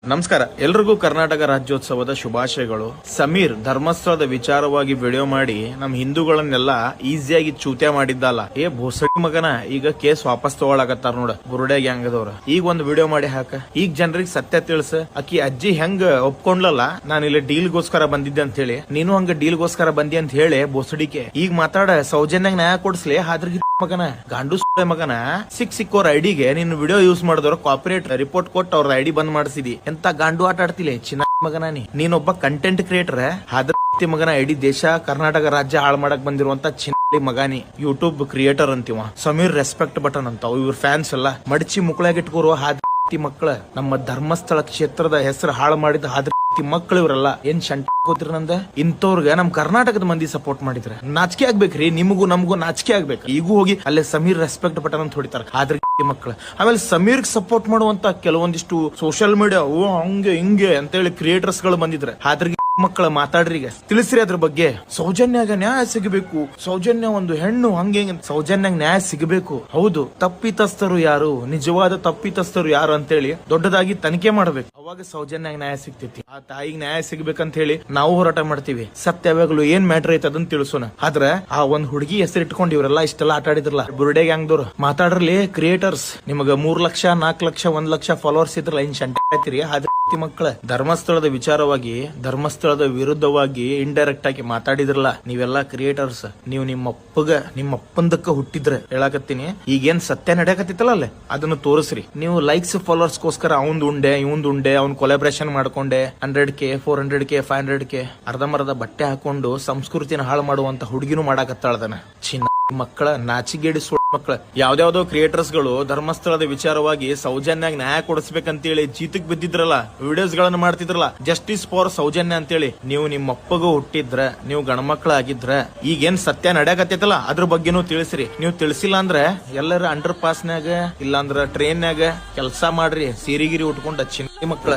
ನಮಸ್ಕಾರ ಎಲ್ರಿಗೂ ಕರ್ನಾಟಕ ರಾಜ್ಯೋತ್ಸವದ ಶುಭಾಶಯಗಳು. ಸಮೀರ್ ಧರ್ಮಸ್ಥಳದ ವಿಚಾರವಾಗಿ ವಿಡಿಯೋ ಮಾಡಿ ನಮ್ ಹಿಂದೂಗಳನ್ನೆಲ್ಲ ಈಸಿಯಾಗಿ ಚೂತ್ಯ ಮಾಡಿದ್ದಲ್ಲ. ಭೋಸಡಿ ಮಗನ ಈಗ ಕೇಸ್ ವಾಪಸ್ ತಗೊಳಕತ್ತಾರ ನೋಡ ಬುರುಡೆ ಗ್ಯಾಂಗದವ್ರ. ಈಗ ಒಂದ್ ವಿಡಿಯೋ ಮಾಡಿ ಹಾಕ, ಈಗ ಜನರಿಗೆ ಸತ್ಯ ತಿಳಿಸ. ಅಕ್ಕಿ ಅಜ್ಜಿ ಹೆಂಗ್ ಒಪ್ಕೊಂಡ್ಲಲ್ಲ ನಾನು ಇಲ್ಲಿ ಡೀಲ್ಗೋಸ್ಕರ ಬಂದಿದ್ದೆ ಅಂತ ಹೇಳಿ, ನೀನು ಹಂಗ ಡೀಲ್ಗೋಸ್ಕರ ಬಂದಿ ಅಂತ ಹೇಳಿ ಬೋಸಡಿಕೆ ಈಗ ಮಾತಾಡ ಸೌಜನ್ಯಾಗ ನ್ಯಾಯ ಕೊಡಿಸ್ಲಿ. ಹಾದ್ರಿಗೆ ಮಗನ ಗಾಂಡು ಮಗನ ಸಿಕ್ಕೋರ್ ಐಡಿಗೆ ನಿನ್ನ ವಿಡಿಯೋ ಯೂಸ್ ಮಾಡಿದವ್ರ ಕಾಪರೇಟ್ ರಿಪೋರ್ಟ್ ಕೊಟ್ಟು ಅವ್ರ ಐಡಿ ಬಂದ್ ಮಾಡಿಸಿದಿ. ಎಂತ ಗಾಂಡು ಆಟ ಆಡ್ತಿಲ್ಲ ಚಿನ್ನ ಮಗನ ನೀನೊಬ್ಬ ಕಂಟೆಂಟ್ ಕ್ರಿಯೇಟರ್. ಹಾದ್ರ ಮಗನ ಇಡೀ ದೇಶ ಕರ್ನಾಟಕ ರಾಜ್ಯ ಹಾಳು ಮಾಡಕ್ ಬಂದಿರುವಂತ ಚಿನ್ನ ಮಗಾನಿ ಯೂಟ್ಯೂಬ್ ಕ್ರಿಯೇಟರ್ ಅಂತೀವ. ಸಮೀರ್ ರೆಸ್ಪೆಕ್ಟ್ ಬಟನ್ ಅಂತ ಇವ್ರ ಫ್ಯಾನ್ಸ್ ಎಲ್ಲ ಮಡಚಿ ಮುಕ್ಳಾಗಿಟ್ಕೋರು. ಮಕ್ಕಳ ನಮ್ಮ ಧರ್ಮಸ್ಥಳ ಕ್ಷೇತ್ರದ ಹೆಸರು ಹಾಳು ಮಾಡಿದ ಹಾದ್ರ ಮಕ್ಕಳು ಇವರೆಲ್ಲ ಏನ್ ಶಂಟಿರ ನಂದ ಇಂಥವ್ರಿಗೆ ನಮ್ ಕರ್ನಾಟಕದ ಮಂದಿ ಸಪೋರ್ಟ್ ಮಾಡಿದ್ರೆ ನಾಚಿಕೆ ಆಗ್ಬೇಕ್ರಿ. ನಿಮಗೂ ನಮಗೂ ನಾಚಿಕೆ ಆಗ್ಬೇಕು. ಈಗೂ ಹೋಗಿ ಅಲ್ಲೇ ಸಮೀರ್ ರೆಸ್ಪೆಕ್ಟ್ ಬಟನ್ ಅಂತ ಹೊಡಿತಾರ ಹಾದ್ರ ಮಕ್ಕಳು. ಆಮೇಲೆ ಸಮೀರ್ ಸಪೋರ್ಟ್ ಮಾಡುವಂತ ಕೆಲವೊಂದಿಷ್ಟು ಸೋಷಿಯಲ್ ಮೀಡಿಯಾ ಹಂಗೆ ಹಿಂಗೆ ಅಂತೇಳಿ ಕ್ರಿಯೇಟರ್ಸ್ ಗಳು ಬಂದಿದ್ರೆ ಹಾದ್ರ ಮಕ್ಕಳ ಮಾತಾಡ್ರಿಗೆ ತಿಳಿಸ್ರಿ ಅದ್ರ ಬಗ್ಗೆ. ಸೌಜನ್ಯಾಗ ನ್ಯಾಯ ಸಿಗಬೇಕು, ಸೌಜನ್ಯ ಒಂದು ಹೆಣ್ಣು ಹಂಗೆ ಸೌಜನ್ಯಾಗ ನ್ಯಾಯ ಸಿಗಬೇಕು. ಹೌದು, ತಪ್ಪಿತಸ್ಥರು ಯಾರು, ನಿಜವಾದ ತಪ್ಪಿತಸ್ಥರು ಯಾರು ಅಂತೇಳಿ ದೊಡ್ಡದಾಗಿ ತನಿಖೆ ಮಾಡಬೇಕು. ಅವಾಗ ಸೌಜನ್ಯಾಗ ನ್ಯಾಯ ಸಿಗ್ತೈತಿ. ಆ ತಾಯಿಗೆ ನ್ಯಾಯ ಸಿಗ್ಬೇಕಂತ ಹೇಳಿ ನಾವು ಹೋರಾಟ ಮಾಡ್ತೀವಿ. ಸತ್ಯವಾಗ್ಲು ಏನ್ ಮ್ಯಾಟ್ರ್ ಐತೆ ಅದನ್ನ ತಿಳಿಸೋಣ. ಆದ್ರ ಆ ಒಂದ್ ಹುಡುಗಿ ಹೆಸರು ಇಟ್ಕೊಂಡು ಇವರೆಲ್ಲ ಇಷ್ಟೆಲ್ಲ ಆಟ ಆಡಿದ್ರಲ್ಲ ಬುರುಡೆ ಗ್ಯಾಂಗ್ದವ್ರು. ಮಾತಾಡ್ರಲಿ ಕ್ರಿಯೇಟರ್ಸ್, ನಿಮಗ 3 ಲಕ್ಷ 4 ಲಕ್ಷ 1 ಲಕ್ಷ ಫಾಲೋವರ್ಸ್ ಇದ್ರಲ್ಲ ಇನ್ ಶಂಟಿ ಆಯ್ತಿರಿ ಹಾದ್ರ ಮಕ್ಕಳ. ಧರ್ಮಸ್ಥಳದ ವಿಚಾರವಾಗಿ ಧರ್ಮಸ್ಥಳದ ವಿರುದ್ಧವಾಗಿ ಇಂಡೈರೆಕ್ಟ್ ಆಗಿ ಮಾತಾಡಿದ್ರಲ್ಲ ನೀವೆಲ್ಲ ಕ್ರಿಯೇಟರ್ಸ್. ನೀವು ನಿಮ್ಮ ಅಪ್ಪಂದಕ್ಕ ಹುಟ್ಟಿದ್ರೆ ಹೇಳಾಕತ್ತೀನಿ, ಈಗೇನ್ ಸತ್ಯ ನಡೆಯಕತ್ತಿತ್ತಲ್ಲ ಅಲ್ಲೇ ಅದನ್ನ ತೋರಿಸ್ರಿ. ನೀವು ಲೈಕ್ಸ್ ಫಾಲೋವರ್ಸ್ ಗೋಸ್ಕರ ಅವಂದ್ ಉಂಡೆ ಇವಂದ್ ಉಂಡೆ ಅವ್ನ್ ಕೊಲಾಬ್ರೇಷನ್ ಮಾಡ್ಕೊಂಡೆ 100K 400K 500K ಅರ್ಧಮರ್ಧ ಬಟ್ಟೆ ಹಾಕೊಂಡು ಸಂಸ್ಕೃತಿನ ಹಾಳು ಮಾಡುವಂತ ಹುಡುಗಿನೂ ಮಾಡಾಕತ್ತಾಳದನ ಚಿನ್ನ ಮಕ್ಕಳ. ನಾಚಿಗೇಡಿ ಮಕ್ಕಳ. ಯಾವ್ದಾವ್ದೋ ಕ್ರಿಯೇಟರ್ಸ್ ಗಳು ಧರ್ಮಸ್ಥಳದ ವಿಚಾರವಾಗಿ ಸೌಜನ್ಯಾಗ ನ್ಯಾಯ ಕೊಡಿಸ್ಬೇಕಂತೇಳಿ ಜೀತಕ್ ಬಿದ್ದಿದ್ರಲ್ಲ, ವಿಡಿಯೋಸ್ ಗಳನ್ನ ಮಾಡ್ತಿದ್ರಲ್ಲ ಜಸ್ಟಿಸ್ ಫಾರ್ ಸೌಜನ್ಯ ಅಂತೇಳಿ. ನೀವು ನಿಮ್ಮ ಅಪ್ಪಗೂ ಹುಟ್ಟಿದ್ರ, ನೀವು ಗಣಮಕ್ಳ ಆಗಿದ್ರ, ಈಗೇನ್ ಸತ್ಯ ನಡೆಯಕತ್ತೈತಲ್ಲ ಅದ್ರ ಬಗ್ಗೆನೂ ತಿಳಿಸ್ರಿ. ನೀವು ತಿಳಿಸಿಲ್ಲ ಅಂದ್ರೆ ಎಲ್ಲರ ಅಂಡರ್ ಪಾಸ್ನ್ಯಾಗ ಇಲ್ಲಾಂದ್ರ ಟ್ರೈನ್ಯಾಗ ಕೆಲ್ಸ ಮಾಡ್ರಿ, ಸೀರಿಗಿರಿ ಉಟ್ಕೊಂಡ ಚಿನ್ನ ಮಕ್ಕಳ.